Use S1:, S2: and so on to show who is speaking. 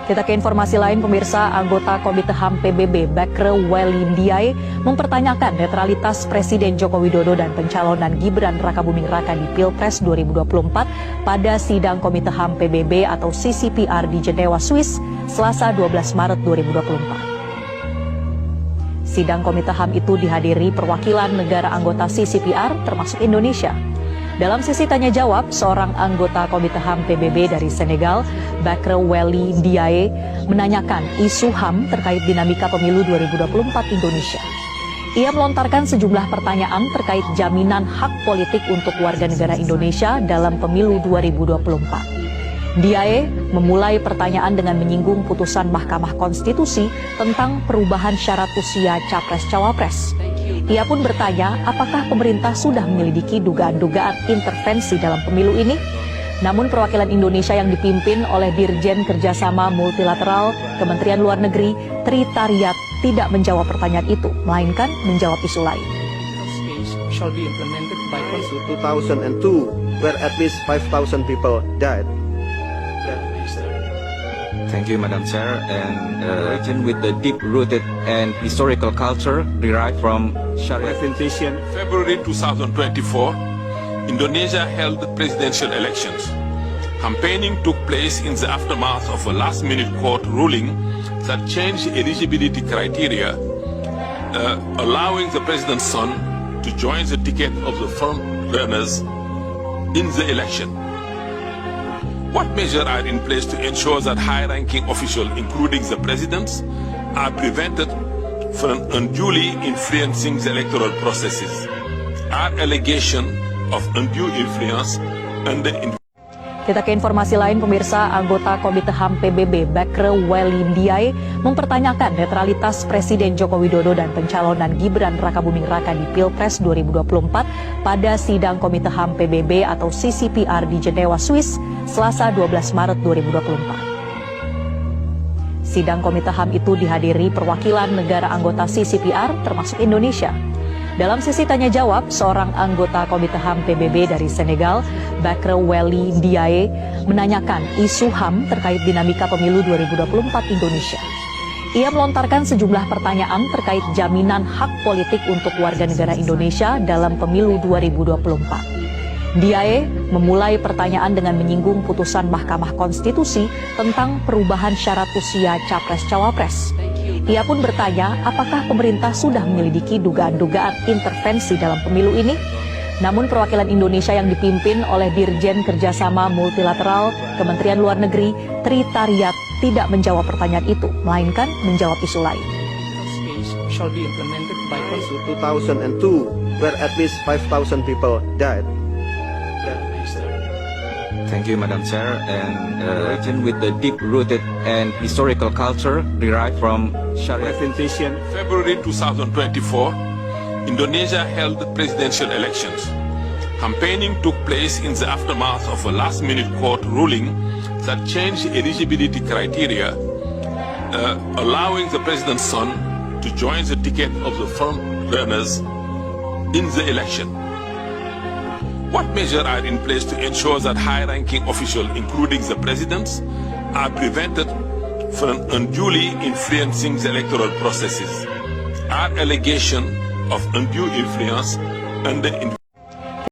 S1: Kita ke informasi lain, pemirsa. Anggota Komite HAM PBB Bakre Wely Ndiaye mempertanyakan netralitas Presiden Joko Widodo dan pencalonan Gibran Rakabuming Raka di Pilpres 2024 pada sidang Komite HAM PBB atau CCPR di Jenewa, Swiss, Selasa 12 Maret 2024. Sidang Komite HAM itu dihadiri perwakilan negara anggota CCPR termasuk Indonesia. Dalam sesi tanya jawab, seorang anggota Komite HAM PBB dari Senegal, Bakre Wely Ndiaye, menanyakan isu HAM terkait dinamika pemilu 2024 Indonesia. Ia melontarkan sejumlah pertanyaan terkait jaminan hak politik untuk warga negara Indonesia dalam pemilu 2024. Ndiaye memulai pertanyaan dengan menyinggung putusan Mahkamah Konstitusi tentang perubahan syarat usia Capres-Cawapres. Ia pun bertanya, apakah pemerintah sudah menyelidiki dugaan-dugaan intervensi dalam pemilu ini? Namun perwakilan Indonesia yang dipimpin oleh Dirjen Kerjasama Multilateral Kementerian Luar Negeri, Tri Tariat, tidak menjawab pertanyaan itu, melainkan menjawab isu lain.
S2: Shall be implemented by
S3: 2002, where at least 5,000 people died.
S4: Thank you, Madam Chair. And region with the deep-rooted and historical culture derived from Sharia.
S5: February 2024, Indonesia held presidential elections. Campaigning took place in the aftermath of a last-minute court ruling that changed eligibility criteria, allowing the president's son to join the ticket of the front runners in the election. What measures are in place to ensure that high-ranking officials, including the presidents, are prevented from unduly influencing the electoral processes? Are allegations of undue influence and the
S1: Kita ke informasi lain, pemirsa. Anggota Komite HAM PBB Bakre Wely Ndiaye mempertanyakan netralitas Presiden Joko Widodo dan pencalonan Gibran Rakabuming Raka di Pilpres 2024 pada sidang Komite HAM PBB atau CCPR di Jenewa, Swiss, Selasa 12 Maret 2024. Sidang Komite HAM itu dihadiri perwakilan negara anggota CCPR termasuk Indonesia. Dalam sesi tanya jawab, seorang anggota Komite HAM PBB dari Senegal, Bakre Wely Ndiaye, menanyakan isu HAM terkait dinamika pemilu 2024 Indonesia. Ia melontarkan sejumlah pertanyaan terkait jaminan hak politik untuk warga negara Indonesia dalam pemilu 2024. Ndiaye memulai pertanyaan dengan menyinggung putusan Mahkamah Konstitusi tentang perubahan syarat usia Capres-Cawapres. Ia pun bertanya, apakah pemerintah sudah menyelidiki dugaan-dugaan intervensi dalam pemilu ini? Namun perwakilan Indonesia yang dipimpin oleh Dirjen Kerjasama Multilateral Kementerian Luar Negeri, Tri Tariat, tidak menjawab pertanyaan itu, melainkan menjawab isu lain.
S2: shall be implemented by
S3: 2002, where at least 5,000 people died.
S4: Thank you, Madam Chair. And region with the deep-rooted and historical culture derived from Sharia.
S5: February 2024, Indonesia held presidential elections. Campaigning took place in the aftermath of a last-minute court ruling that changed eligibility criteria, allowing the president's son to join the ticket of the front runners in the election. What measures are in place to ensure that high-ranking officials, including the presidents, are prevented from unduly influencing the electoral processes? Are allegations of undue influence and the